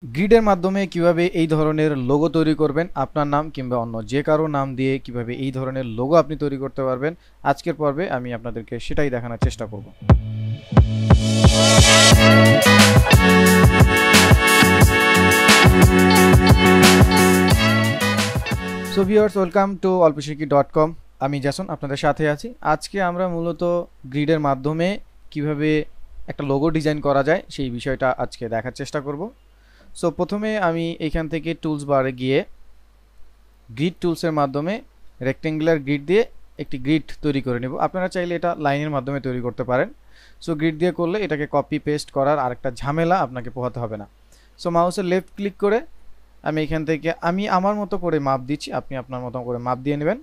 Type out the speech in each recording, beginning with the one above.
গ্রিডের মাধ্যমে কিভাবে এই ধরনের লোগো তৈরি করবেন, আপনার নাম কিংবা অন্য যে কারো নাম দিয়ে কিভাবে এই ধরনের লোগো আপনি তৈরি করতে পারবেন, আজকের পর্বে আমি আপনাদেরকে সেটাই দেখানোর চেষ্টা করব। সো ভিউয়ার্স, ওয়েলকাম টু অল্পশিকি.com। আমি জ্যাসন আপনাদের সাথে আছি। আজকে আমরা মূলত গ্রিডের মাধ্যমে কিভাবে একটা লোগো ডিজাইন করা যায় সেই বিষয়টা আজকে দেখার চেষ্টা করব। সো প্রথমে আমি এখান থেকে টুলস বারে গিয়ে গ্রিড টুলসের মাধ্যমে রেক্টেঙ্গুলার গ্রিড দিয়ে একটি গ্রিড তৈরি করে নেব। আপনারা চাইলে এটা লাইনের মাধ্যমে তৈরি করতে পারেন। সো গ্রিড দিয়ে করলে এটাকে কপি পেস্ট করার আরেকটা ঝামেলা আপনাকে পোহাতে হবে না। সো মাউসের লেফট ক্লিক করে আমি এখান থেকে আমার মতো করে মাপ দিচ্ছি, আপনি আপনার মতো করে মাপ দিয়ে নেবেন।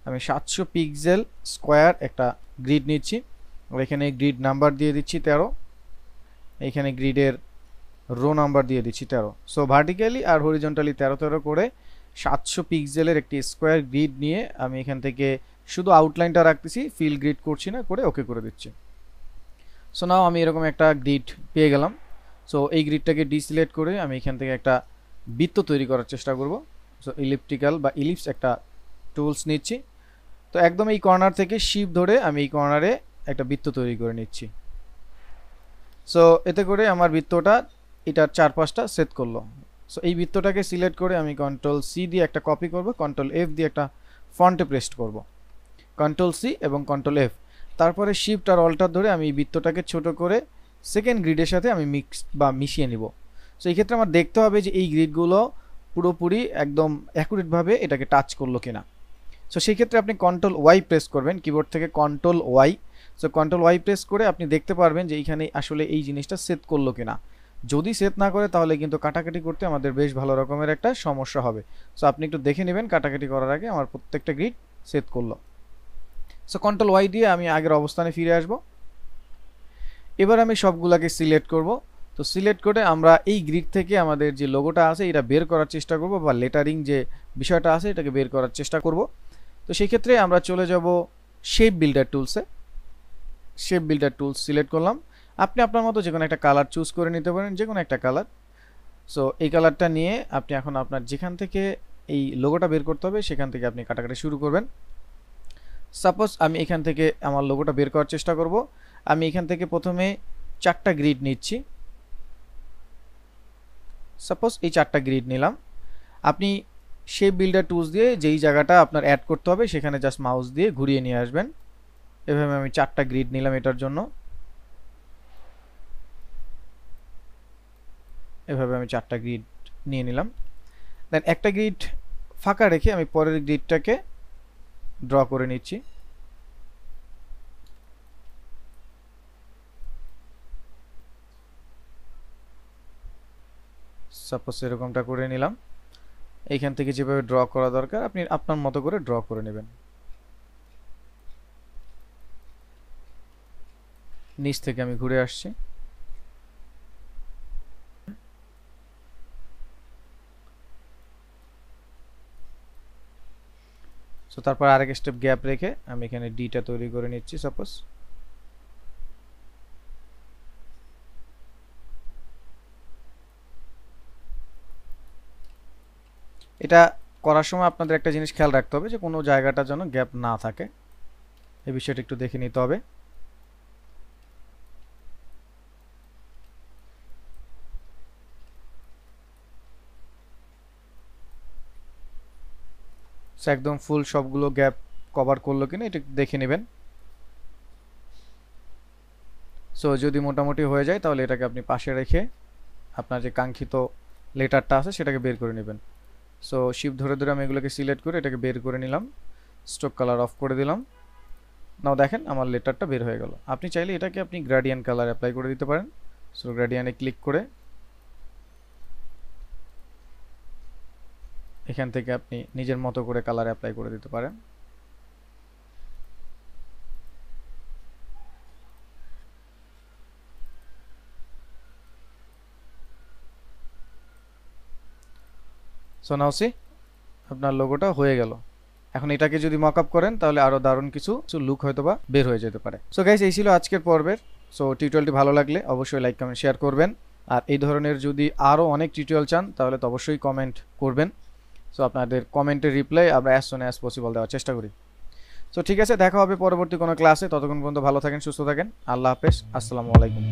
আমি 700 পিক্সেল স্কোয়ার একটা গ্রিড নিচ্ছি আর এখানে গ্রিড নাম্বার দিয়ে দিচ্ছি 13, এইখানে গ্রিডের রো নাম্বার দিয়ে দিচ্ছি 13। সো ভার্টিক্যালি আর হরিজন্টালি 13 করে 700 পিক্সেলের একটি স্কোয়ার গ্রিড নিয়ে আমি এখান থেকে শুধু আউটলাইনটা রাখতেছি, ফিল গ্রিড করছি না, করে ওকে করে দিচ্ছি। সো নাও আমি এরকম একটা গ্রিড পেয়ে গেলাম। সো এই গ্রিডটাকে ডিসিলেক্ট করে আমি এখান থেকে একটা বৃত্ত তৈরি করার চেষ্টা করব। সো ইলিপ্টিক্যাল বা ইলিপস একটা টুলস নিচ্ছি। তো একদম এই কর্নার থেকে শিফট ধরে আমি এই কর্নারে একটা বৃত্ত তৈরি করে নিচ্ছি। সো এতে করে আমার বৃত্তটা এটার চারপাশটা সেট করলো। সো এই বৃত্তটাকে সিলেক্ট করে আমি কন্ট্রোল-C দিয়ে একটা কপি করব, কন্ট্রোল-F দিয়ে একটা ফন্টে পেস্ট করব, কন্ট্রোল-C এবং কন্ট্রোল-F। তারপরে শিফট আর অল্টার ধরে আমি এই বৃত্তটাকে ছোট করে সেকেন্ড গ্রিডের সাথে আমি মিশিয়ে নিব। সো এই ক্ষেত্রে আমার দেখতে হবে যে এই গ্রিডগুলো পুরোপুরি একদম অ্যাকুরেটভাবে এটাকে টাচ করলো কিনা। সো সেই ক্ষেত্রে আপনি কন্ট্রোল-Y প্রেস করবেন কিবোর্ড থেকে, কন্ট্রোল-Y। সো কন্ট্রোল-Y প্রেস করে আপনি দেখতে পারবেন যে এইখানে আসলে এই জিনিসটা সেট করলো কিনা। যদি সেট না করে তাহলে কিন্তু কাটাকাটি করতে আমাদের বেশ ভালো রকমের একটা সমস্যা হবে। সো আপনি একটু দেখে নেবেন কাটাকাটি করার আগে আমার প্রত্যেকটা গ্রিড সেট করলো। সো কন্ট্রোল-Y দিয়ে আমি আগের অবস্থানে ফিরে আসব। এবার আমি সবগুলাকে সিলেক্ট করব। তো সিলেক্ট করে আমরা এই গ্রিড থেকে আমাদের যে লোগোটা আছে এটা বের করার চেষ্টা করব, বা লেটারিং যে বিষয়টা আছে এটাকে বের করার চেষ্টা করব। তো সেই ক্ষেত্রে আমরা চলে যাব শেপ বিল্ডার টুলসে। শেপ বিল্ডার টুলস সিলেক্ট করলাম। আপনি আপনার মতো যে কোনো একটা কালার চুজ করে নিতে পারেন, যে কোনো একটা কালার। সো এই কালারটা নিয়ে আপনি এখন আপনার যেখান থেকে এই লোগোটা বের করতে হবে সেখান থেকে আপনি কাটাকাটি শুরু করবেন। সাপোজ আমি এখান থেকে আমার লোগোটা বের করার চেষ্টা করব। আমি এখান থেকে প্রথমে 4টা গ্রিড নিচ্ছি। সাপোজ এই 4টা গ্রিড নিলাম। আপনি শেপ বিল্ডার টুলস দিয়ে যেই জায়গাটা আপনার অ্যাড করতে হবে সেখানে জাস্ট মাউস দিয়ে ঘুরিয়ে নিয়ে আসবেন। এভাবে আমি 4টা গ্রিড নিলাম এটার জন্য। এভাবে আমি 4টা গ্রিড নিয়ে নিলাম। দেন একটা গ্রিড ফাঁকা রেখে আমি পরের গ্রিডটাকে ড্র করে নিচ্ছি। সাপোজ এরকমটা করে নিলাম। এইখান থেকে যেভাবে ড্র করা দরকার আপনি আপনার মতো করে ড্র করে নেবেন। নিচ থেকে আমি ঘুরে আসছি। সো তারপর আরেক স্টেপ গ্যাপ রেখে আমি এখানে ডিটা তৈরি করে নিচ্ছি। সাপোজ এটা করার সময় আপনাদের একটা জিনিস খেয়াল রাখতে হবে যে কোনো জায়গাটা যেন গ্যাপ না থাকে, এই বিষয়টা একটু দেখে নিতে হবে। একদম ফুল সবগুলো গ্যাপ কভার করলো কিনা এটা দেখে নেবেন। সো যদি মোটামুটি হয়ে যায় তাহলে এটাকে আপনি পাশে রেখে আপনার যে কাঙ্ক্ষিত লেটারটা আছে সেটাকে বের করে নেবেন। সো শিফট ধরে ধরে আমি এগুলোকে সিলেক্ট করে এটাকে বের করে নিলাম, স্ট্রোক কালার অফ করে দিলাম। নাও দেখেন আমার লেটারটা বের হয়ে গেল। আপনি চাইলে এটাকে আপনি গ্রেডিয়েন্ট কালার অ্যাপ্লাই করে দিতে পারেন। সো গ্রেডিয়েন্টে ক্লিক করে এখান থেকে আপনি নিজের মতো করে কালার অ্যাপ্লাই করে দিতে পারেন। সো নাও সি আপনার লোগোটা হয়ে গেল। এখন এটাকে যদি মকআপ করেন তাহলে আরো দারুণ কিছু লুক হয়তোবা বের হয়ে যেতে পারে। সো গাইস, এই ছিল আজকের পর্বের। সো টিউটোরিয়ালটি ভালো লাগলে অবশ্যই লাইক কমেন্ট শেয়ার করবেন। আর এই ধরনের যদি আরও অনেক টিউটোরিয়াল চান তাহলে তো অবশ্যই কমেন্ট করবেন। সো আপনাদের কমেন্টের রিপ্লাই আমরা অ্যাজ সুন অ্যাজ পসিবল দেওয়ার চেষ্টা করি। সো ঠিক আছে, দেখা হবে পরবর্তী কোনো ক্লাসে। ততক্ষণ পর্যন্ত ভালো থাকেন, সুস্থ থাকেন। আল্লাহ হাফেজ, আসসালামু আলাইকুম।